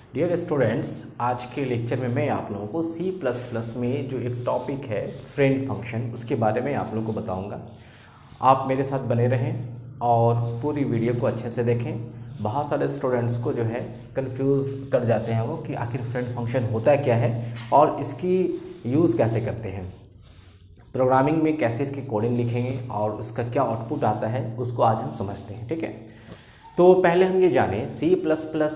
Dear students, आज के lecture में मैं आप लोगों को C++ में जो एक टॉपिक है फ्रेंड फंक्शन, उसके बारे में आप लोगों को बताऊंगा। आप मेरे साथ बने रहें और पूरी वीडियो को अच्छे से देखें। बहुत सारे स्टूडेंट्स को जो है कंफ्यूज कर जाते हैं वो कि आखिर फ्रेंड फंक्शन होता है क्या है और इसकी यूज़ कैसे करते हैं, प्रोग्रामिंग में कैसे इसकी कोडिंग लिखेंगे और उसका क्या आउटपुट आता है, उसको आज हम समझते हैं। ठीक है, तो पहले हम ये जानें C++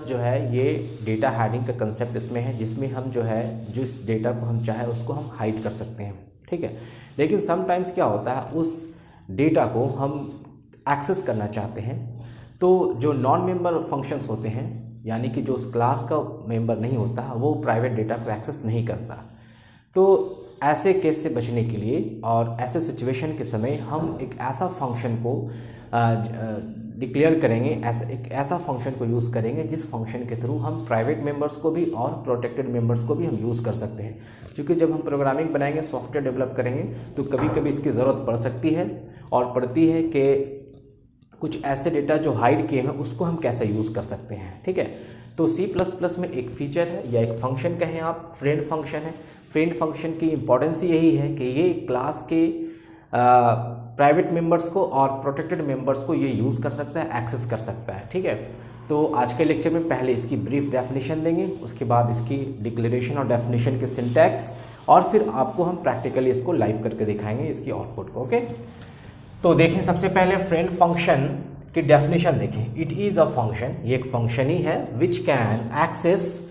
जो है ये डेटा हाइडिंग का कंसेप्ट इसमें है, जिसमें हम जो है जिस डेटा को हम चाहे उसको हम हाइड कर सकते हैं। ठीक है, लेकिन समटाइम्स क्या होता है, उस डेटा को हम एक्सेस करना चाहते हैं तो जो नॉन मेंबर फंक्शंस होते हैं, यानी कि जो उस क्लास का मेंबर नहीं होता, वो प्राइवेट डेटा को एक्सेस नहीं करता। तो ऐसे केस से बचने के लिए और ऐसे सिचुएशन के समय हम एक ऐसा फंक्शन को डिक्लेयर करेंगे, एक ऐसा फंक्शन को यूज़ करेंगे जिस फंक्शन के थ्रू हम प्राइवेट मेंबर्स को भी और प्रोटेक्टेड मेंबर्स को भी हम यूज़ कर सकते हैं। क्योंकि जब हम प्रोग्रामिंग बनाएंगे, सॉफ्टवेयर डेवलप करेंगे, तो कभी कभी इसकी ज़रूरत पड़ सकती है और पड़ती है कि कुछ ऐसे डेटा जो हाइड किए हैं उसको हम कैसे यूज़ कर सकते हैं। ठीक है, तो C++ में एक फीचर है या एक फंक्शन कहें आप, फ्रेंड फंक्शन है। फ्रेंड फंक्शन की इंपॉर्टेंस यही है कि ये क्लास के प्राइवेट मेंबर्स को और प्रोटेक्टेड मेंबर्स को ये यूज़ कर सकता है, एक्सेस कर सकता है। ठीक है, तो आज के लेक्चर में पहले इसकी ब्रीफ डेफिनेशन देंगे, उसके बाद इसकी डिक्लेरेशन और डेफिनेशन के सिंटैक्स, और फिर आपको हम प्रैक्टिकली इसको लाइव करके दिखाएंगे इसकी आउटपुट को। ओके, तो देखें सबसे पहले फ्रेंड फंक्शन की डेफिनेशन देखें। इट इज़ अ फंक्शन, ये एक फंक्शन ही है, which can access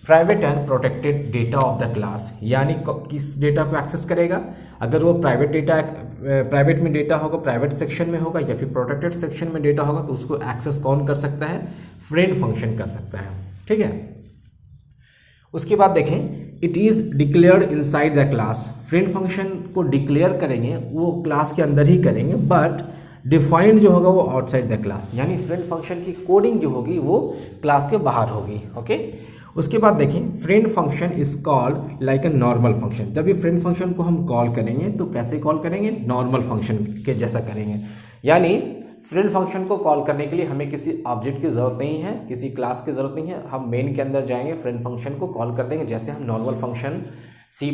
private and protected data of the class. यानी किस डेटा को एक्सेस करेगा, अगर वो प्राइवेट में डेटा होगा, प्राइवेट सेक्शन में होगा, या फिर प्रोटेक्टेड सेक्शन में डेटा होगा, तो उसको एक्सेस कौन कर सकता है, फ्रेंड फंक्शन कर सकता है। ठीक है, उसके बाद देखें, it is declared inside the class. Friend function को डिक्लेयर करेंगे वो क्लास के अंदर ही करेंगे, बट डिफाइंड जो होगा वो आउटसाइड द क्लास, यानी फ्रेंड फंक्शन की कोडिंग जो होगी वो क्लास के बाहर होगी। ओके, उसके बाद देखें, friend function is called like a normal function. जब भी फ्रेंड फंक्शन को हम कॉल करेंगे तो कैसे कॉल करेंगे, नॉर्मल फंक्शन के जैसा करेंगे। यानी फ्रेंड फंक्शन को कॉल करने के लिए हमें किसी ऑब्जेक्ट की ज़रूरत नहीं है, किसी क्लास की ज़रूरत नहीं है। हम मेन के अंदर जाएंगे, फ्रेंड फंक्शन को कॉल कर देंगे जैसे हम नॉर्मल फंक्शन C++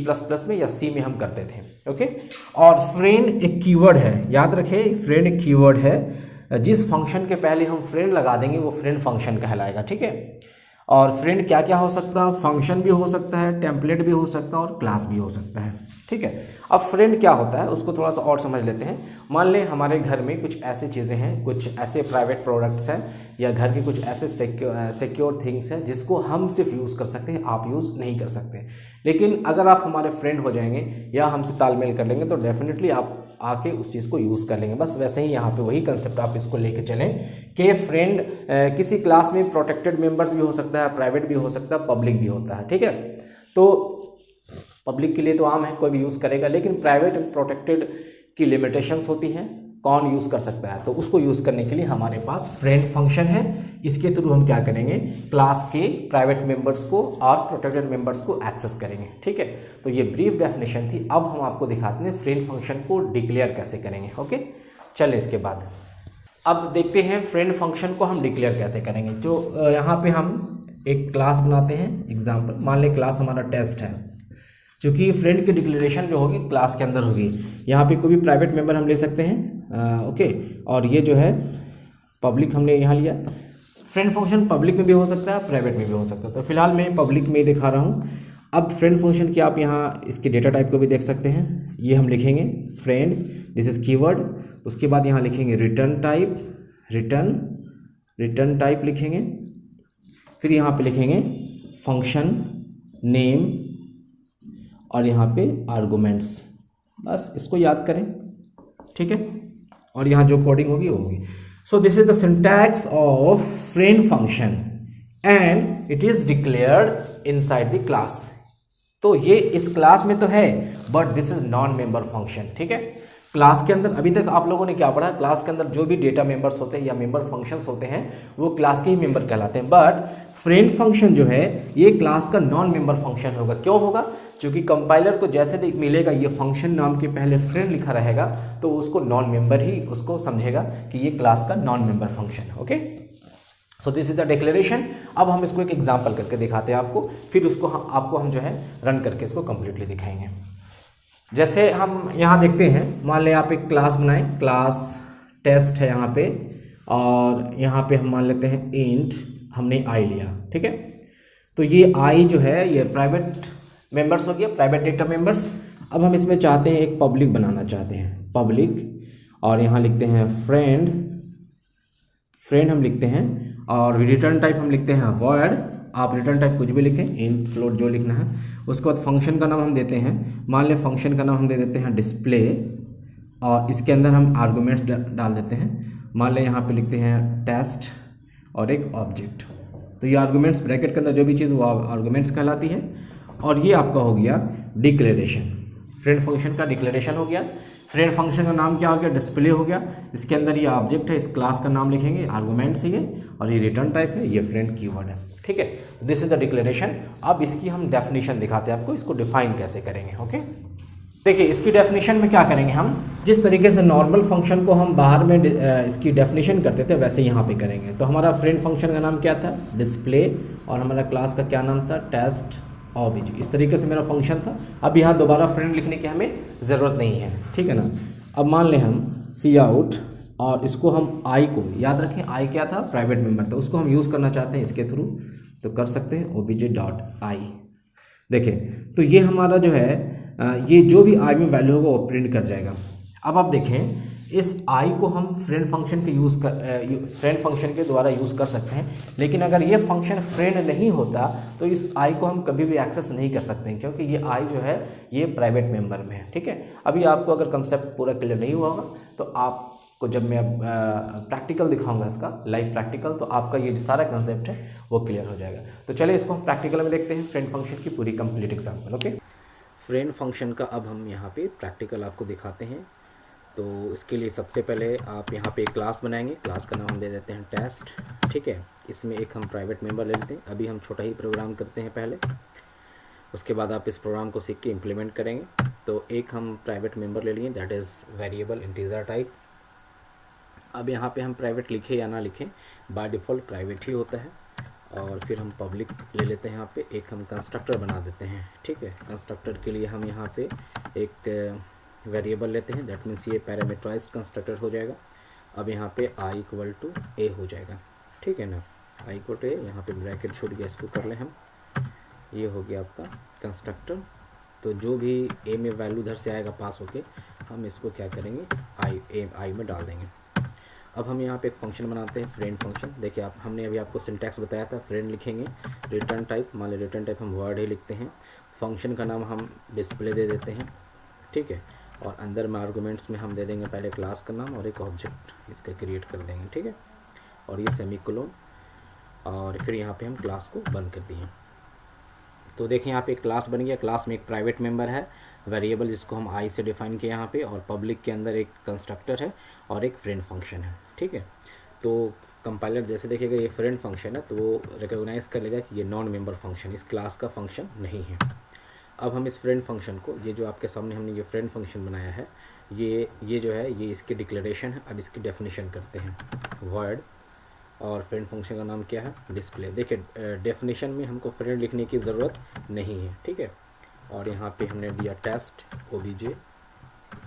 में या C में हम करते थे। ओके, और फ्रेंड एक कीवर्ड है, याद रखें, फ्रेंड एक कीवर्ड है। जिस फंक्शन के पहले हम फ्रेंड लगा देंगे वो फ्रेंड फंक्शन कहलाएगा। ठीक है, और फ्रेंड क्या क्या हो सकता है, फंक्शन भी हो सकता है, टेम्पलेट भी हो सकता है और क्लास भी हो सकता है। ठीक है, अब फ्रेंड क्या होता है उसको थोड़ा सा और समझ लेते हैं। मान लें हमारे घर में कुछ ऐसी चीज़ें हैं, कुछ ऐसे प्राइवेट प्रोडक्ट्स हैं या घर के कुछ ऐसे सिक्योर थिंग्स हैं जिसको हम सिर्फ यूज़ कर सकते हैं, आप यूज़ नहीं कर सकते। लेकिन अगर आप हमारे फ्रेंड हो जाएंगे या हमसे तालमेल कर लेंगे तो डेफिनेटली आप आके उस चीज़ को यूज़ कर लेंगे। बस वैसे ही यहाँ पे वही कंसेप्ट आप इसको लेके चलें कि फ्रेंड किसी क्लास में प्रोटेक्टेड मेंबर्स भी हो सकता है, प्राइवेट भी हो सकता है, पब्लिक भी होता है। ठीक है, तो पब्लिक के लिए तो आम है, कोई भी यूज़ करेगा, लेकिन प्राइवेट एंड प्रोटेक्टेड की लिमिटेशंस होती हैं, कौन यूज़ कर सकता है। तो उसको यूज़ करने के लिए हमारे पास फ्रेंड फंक्शन है। इसके थ्रू हम क्या करेंगे, क्लास के प्राइवेट मेंबर्स को और प्रोटेक्टेड मेंबर्स को एक्सेस करेंगे। ठीक है, तो ये ब्रीफ डेफिनेशन थी। अब हम आपको दिखाते हैं फ्रेंड फंक्शन को डिक्लेयर कैसे करेंगे। ओके, चलें इसके बाद अब देखते हैं फ्रेंड फंक्शन को हम डिक्लेयर कैसे करेंगे। जो यहाँ पे हम एक क्लास बनाते हैं, एग्जाम्पल मान लें क्लास हमारा टेस्ट है, क्योंकि फ्रेंड की डिक्लेरेशन जो होगी क्लास के अंदर होगी। यहाँ पे कोई भी प्राइवेट मेंबर हम ले सकते हैं। ओके, और ये जो है पब्लिक हमने यहाँ लिया। फ्रेंड फंक्शन पब्लिक में भी हो सकता है, प्राइवेट में भी हो सकता है, तो फिलहाल मैं पब्लिक में ही दिखा रहा हूँ। अब फ्रेंड फंक्शन की आप यहाँ इसके डेटा टाइप को भी देख सकते हैं। ये हम लिखेंगे फ्रेंड, दिस इज कीवर्ड। उसके बाद यहाँ लिखेंगे रिटर्न टाइप, रिटर्न टाइप लिखेंगे। फिर यहाँ पे लिखेंगे फंक्शन नेम और यहाँ पे आर्गुमेंट्स। बस इसको याद करें। ठीक है, और यहाँ जो कोडिंग होगी वो होगी। So this is the syntax of friend function and it is declared inside the class. तो ये इस क्लास में तो है, but this is non member function. ठीक है, क्लास के अंदर अभी तक आप लोगों ने क्या पढ़ा, क्लास के अंदर जो भी डेटा मेंबर्स होते हैं या मेंबर फंक्शंस होते हैं वो क्लास के ही मेंबर कहलाते हैं। बट फ्रेंड फंक्शन जो है ये क्लास का नॉन मेंबर फंक्शन होगा। क्यों होगा, क्योंकि कंपाइलर को जैसे मिलेगा ये फंक्शन नाम के पहले फ्रेंड लिखा रहेगा तो उसको नॉन मेंबर ही उसको समझेगा कि ये क्लास का नॉन मेंबर फंक्शन है। Okay, so this is the declaration. अब हम इसको एक एग्जाम्पल करके दिखाते हैं आपको, फिर उसको आपको हम जो है रन करके इसको कंप्लीटली दिखाएंगे। जैसे हम यहाँ देखते हैं, मान लें आप एक क्लास बनाएं, क्लास टेस्ट है यहाँ पे, और यहाँ पे हम मान लेते हैं इंट, हमने आई लिया, ठीक है। तो ये आई जो है ये प्राइवेट मेंबर्स हो गया, प्राइवेट डेटा मेंबर्स। अब हम इसमें चाहते हैं एक पब्लिक बनाना चाहते हैं, पब्लिक, और यहाँ लिखते हैं फ्रेंड, फ्रेंड हम लिखते हैं, और रिटर्न टाइप हम लिखते हैं वर्ड। आप रिटर्न टाइप कुछ भी लिखें, इंट फ्लोट जो लिखना है। उसके बाद फंक्शन का नाम हम देते हैं, मान लें फंक्शन का नाम हम दे देते हैं डिस्प्ले, और इसके अंदर हम आर्गूमेंट्स डाल देते हैं। मान लें यहाँ पे लिखते हैं टेस्ट और एक ऑब्जेक्ट। तो ये आर्गूमेंट्स ब्रैकेट के अंदर जो भी चीज़ वो आर्गूमेंट्स कहलाती है। और ये आपका हो गया डिक्लेरेशन, फ्रेंड फंक्शन का डिक्लेरेशन हो गया। फ्रेंड फंक्शन का नाम क्या हो गया, डिस्प्ले हो गया। इसके अंदर ये ऑब्जेक्ट है, इस क्लास का नाम लिखेंगे, आर्गूमेंट्स है ये, और ये रिटर्न टाइप है, ये फ्रेंड कीवर्ड है, ठीक है। This is the declaration. अब इसकी हम डेफिनेशन दिखाते हैं आपको, इसको डिफाइन कैसे करेंगे, ओके। देखिए इसकी डेफिनेशन में क्या करेंगे हम, जिस तरीके से नॉर्मल फंक्शन को हम बाहर में इसकी डेफिनेशन करते थे वैसे यहाँ पे करेंगे। तो हमारा फ्रेंड फंक्शन का नाम क्या था, डिस्प्ले, और हमारा क्लास का क्या नाम था, टेस्ट ऑब्जेक्ट। इस तरीके से मेरा फंक्शन था। अब यहाँ दोबारा फ्रेंड लिखने की हमें ज़रूरत नहीं है, ठीक है ना। अब मान लें हम सी आउट, और इसको हम आई को याद रखें, आई क्या था, प्राइवेट मेंबर था, उसको हम यूज़ करना चाहते हैं इसके थ्रू, तो कर सकते हैं obj.i। देखिए तो ये हमारा जो है ये जो भी आई में वैल्यू होगा वो प्रिंट कर जाएगा। अब आप देखें इस आई को हम फ्रेंड फंक्शन के फ्रेंड फंक्शन के द्वारा यूज़ कर सकते हैं, लेकिन अगर ये फंक्शन फ्रेंड नहीं होता तो इस आई को हम कभी भी एक्सेस नहीं कर सकते हैं, क्योंकि ये आई जो है ये प्राइवेट मेंबर में है, ठीक है। अभी आपको अगर कंसेप्ट पूरा क्लियर नहीं हुआ होगा तो आपको जब मैं प्रैक्टिकल दिखाऊंगा इसका लाइव प्रैक्टिकल, तो आपका ये जो सारा कंसेप्ट है वो क्लियर हो जाएगा। तो चलिए इसको हम प्रैक्टिकल में देखते हैं, फ्रेंड फंक्शन की पूरी complete example, okay. Friend function का अब हम यहाँ पे प्रैक्टिकल आपको दिखाते हैं। तो इसके लिए सबसे पहले आप यहाँ पे एक क्लास बनाएंगे, क्लास का नाम हम दे देते हैं टेस्ट, ठीक है। इसमें एक हम प्राइवेट मेंबर ले लेते हैं, अभी हम छोटा ही प्रोग्राम करते हैं पहले, उसके बाद आप इस प्रोग्राम को सीख के इम्प्लीमेंट करेंगे। तो एक हम प्राइवेट मेंबर ले लिए, that is variable integer type. अब यहाँ पे हम प्राइवेट लिखें या ना लिखें, बाय डिफ़ॉल्ट प्राइवेट ही होता है। और फिर हम पब्लिक ले लेते हैं, यहाँ पे एक हम कंस्ट्रक्टर बना देते हैं, ठीक है। कंस्ट्रक्टर के लिए हम यहाँ पे एक वेरिएबल लेते हैं, दैट मीन्स ये पैरामीटराइज्ड कंस्ट्रक्टर हो जाएगा। अब यहाँ पे i इक्वल टू a हो जाएगा, ठीक है ना। i इक्वल टू a, यहाँ पे ब्रैकेट छूट गया, इसको कर लें हम, ये हो गया आपका कंस्ट्रक्टर। तो जो भी a में वैल्यू उधर से आएगा पास होके, हम इसको क्या करेंगे, i में डाल देंगे। अब हम यहाँ पे एक फंक्शन बनाते हैं, फ्रेंड फंक्शन। देखिए आप, हमने अभी आपको सिंटैक्स बताया था, फ्रेंड लिखेंगे, रिटर्न टाइप, मान ली रिटर्न टाइप हम वर्ड ही लिखते हैं, फंक्शन का नाम हम डिस्प्ले दे देते हैं, ठीक है। और अंदर में आर्गूमेंट्स में हम दे देंगे पहले क्लास का नाम और एक ऑब्जेक्ट इसका क्रिएट कर देंगे, ठीक है। और ये सेमीकोलन, और फिर यहाँ पे हम क्लास को बंद कर दिए। तो देखें यहाँ पे एक क्लास बन गया, क्लास में एक प्राइवेट मेंबर है, वेरिएबल जिसको हम आई से डिफाइन किया यहाँ पे, और पब्लिक के अंदर एक कंस्ट्रक्टर है और एक फ्रेंड फंक्शन है, ठीक है। तो कंपाइलर जैसे देखेगा ये फ्रेंड फंक्शन है तो वो रिकॉग्नाइज कर लेगा कि ये नॉन मेंबर फंक्शन, इस क्लास का फंक्शन नहीं है। अब हम इस फ्रेंड फंक्शन को, ये जो आपके सामने हमने ये फ्रेंड फंक्शन बनाया है, ये जो है ये इसकी डिक्लेरेशन है। अब इसकी डेफिनेशन करते हैं, वर्ड, और फ्रेंड फंक्शन का नाम क्या है, डिस्प्ले। देखिए डेफिनेशन में हमको फ्रेंड लिखने की ज़रूरत नहीं है, ठीक है। और यहाँ पे हमने दिया टेस्ट obj,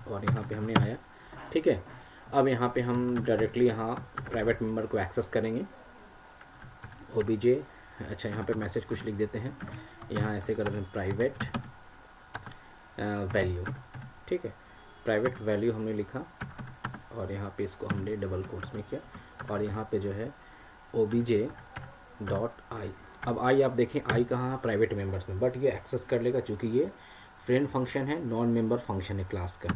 और यहाँ पे हमने आया, ठीक है। अब यहाँ पे हम डायरेक्टली यहाँ प्राइवेट मेंबर को एक्सेस करेंगे, obj, अच्छा यहाँ पे मैसेज कुछ लिख देते हैं, यहाँ ऐसे कर देते हैं प्राइवेट वैल्यू, ठीक है। प्राइवेट वैल्यू हमने लिखा, और यहाँ पे इसको हमने डबल कोट्स में किया, और यहाँ पे जो है obj.i। अब आई आप देखें, आई कहाँ, प्राइवेट मेंबर्स में, बट ये एक्सेस कर लेगा क्योंकि ये फ्रेंड फंक्शन है, नॉन मेंबर फंक्शन है क्लास का।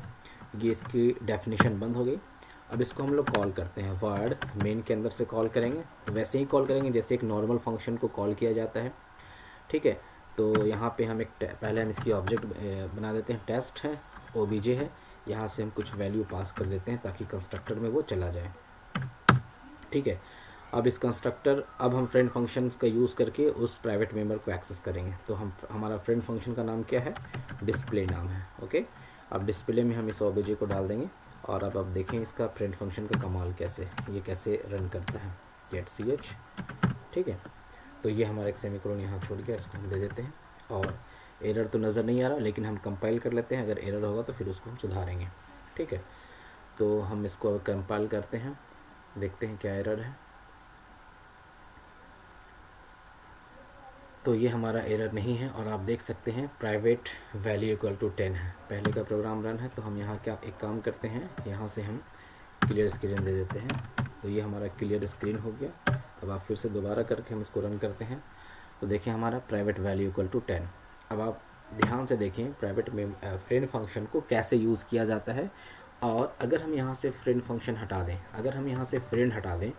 ये इसकी डेफिनेशन बंद हो गई। अब इसको हम लोग कॉल करते हैं, वर्ड मेन के अंदर से कॉल करेंगे, वैसे ही कॉल करेंगे जैसे एक नॉर्मल फंक्शन को कॉल किया जाता है, ठीक है। तो यहाँ पे हम पहले हम इसकी ऑब्जेक्ट बना देते हैं, टेस्ट है, obj है, यहाँ से हम कुछ वैल्यू पास कर देते हैं ताकि कंस्ट्रक्टर में वो चला जाए, ठीक है। अब इस कंस्ट्रक्टर, अब हम फ्रेंड फंक्शंस का यूज़ करके उस प्राइवेट मेंबर को एक्सेस करेंगे। तो हमारा फ्रेंड फंक्शन का नाम क्या है, डिस्प्ले नाम है, ओके। अब डिस्प्ले में हम इस obj को डाल देंगे, और अब आप देखें इसका फ्रेंड फंक्शन का कमाल कैसे, ये कैसे रन करता है। गेट सी एच, ठीक है। तो ये हमारा एक सेमीकोलन यहाँ छोड़ गया, इसको हम दे देते हैं। और एरर तो नज़र नहीं आ रहा, लेकिन हम कंपाइल कर लेते हैं, अगर एरर होगा तो फिर उसको हम सुधारेंगे, ठीक है। तो हम इसको कंपाइल करते हैं, देखते हैं क्या एरर है। तो ये हमारा एरर नहीं है, और आप देख सकते हैं प्राइवेट वैल्यू इक्वल टू 10 है। पहले का प्रोग्राम रन है, तो हम यहाँ क्या एक काम करते हैं, यहाँ से हम क्लियर स्क्रीन दे देते हैं। तो ये हमारा क्लियर स्क्रीन हो गया। अब आप फिर से दोबारा करके हम इसको रन करते हैं, तो देखिए हमारा प्राइवेट वैल्यू इक्वल टू 10। अब आप ध्यान से देखें प्राइवेट में फ्रेंड फंक्शन को कैसे यूज़ किया जाता है। और अगर हम यहाँ से फ्रेंड फंक्शन हटा दें, अगर हम यहाँ से फ्रेंड हटा दें,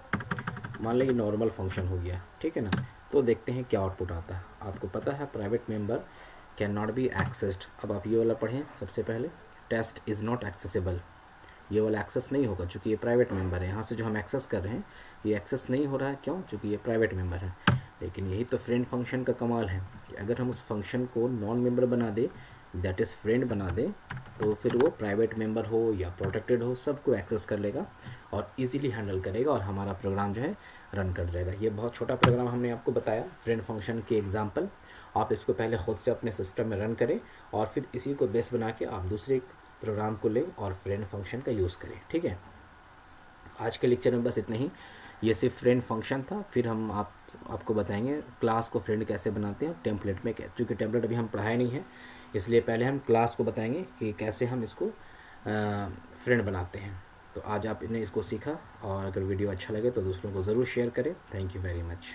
मान लीजिए नॉर्मल फंक्शन हो गया, ठीक है ना, तो देखते हैं क्या आउटपुट आता है। आपको पता है private member can not be accessed. अब आप ये वाला पढ़ें सबसे पहले, टेस्ट इज़ नॉट एक्सेसिबल। ये वाला एक्सेस नहीं होगा चूँकि ये प्राइवेट मेंबर है। यहाँ से जो हम एक्सेस कर रहे हैं ये एक्सेस नहीं हो रहा है, क्यों? चूँकि ये प्राइवेट मेंबर है। लेकिन यही तो फ्रेंड फंक्शन का कमाल है कि अगर हम उस फंक्शन को नॉन मेंबर बना दे, दैट इज़ फ्रेंड बना दे, तो फिर वो प्राइवेट मेंबर हो या प्रोटेक्टेड हो, सबको एक्सेस कर लेगा और इजीली हैंडल करेगा, और हमारा प्रोग्राम जो है रन कर जाएगा। ये बहुत छोटा प्रोग्राम हमने आपको बताया, फ्रेंड फंक्शन के एग्जांपल। आप इसको पहले खुद से अपने सिस्टम में रन करें, और फिर इसी को बेस बना के आप दूसरे प्रोग्राम को लें और फ्रेंड फंक्शन का यूज़ करें, ठीक है। आज के लेक्चर में बस इतना ही। ये सिर्फ फ्रेंड फंक्शन था, फिर हम आपको बताएंगे क्लास को फ्रेंड कैसे बनाते हैं टेम्पलेट में। चूँकि टेम्पलेट अभी हम पढ़ाए नहीं है, इसलिए पहले हम क्लास को बताएंगे कि कैसे हम इसको फ्रेंड बनाते हैं। तो आज आपने इसको सीखा, और अगर वीडियो अच्छा लगे तो दूसरों को ज़रूर शेयर करें। Thank you very much.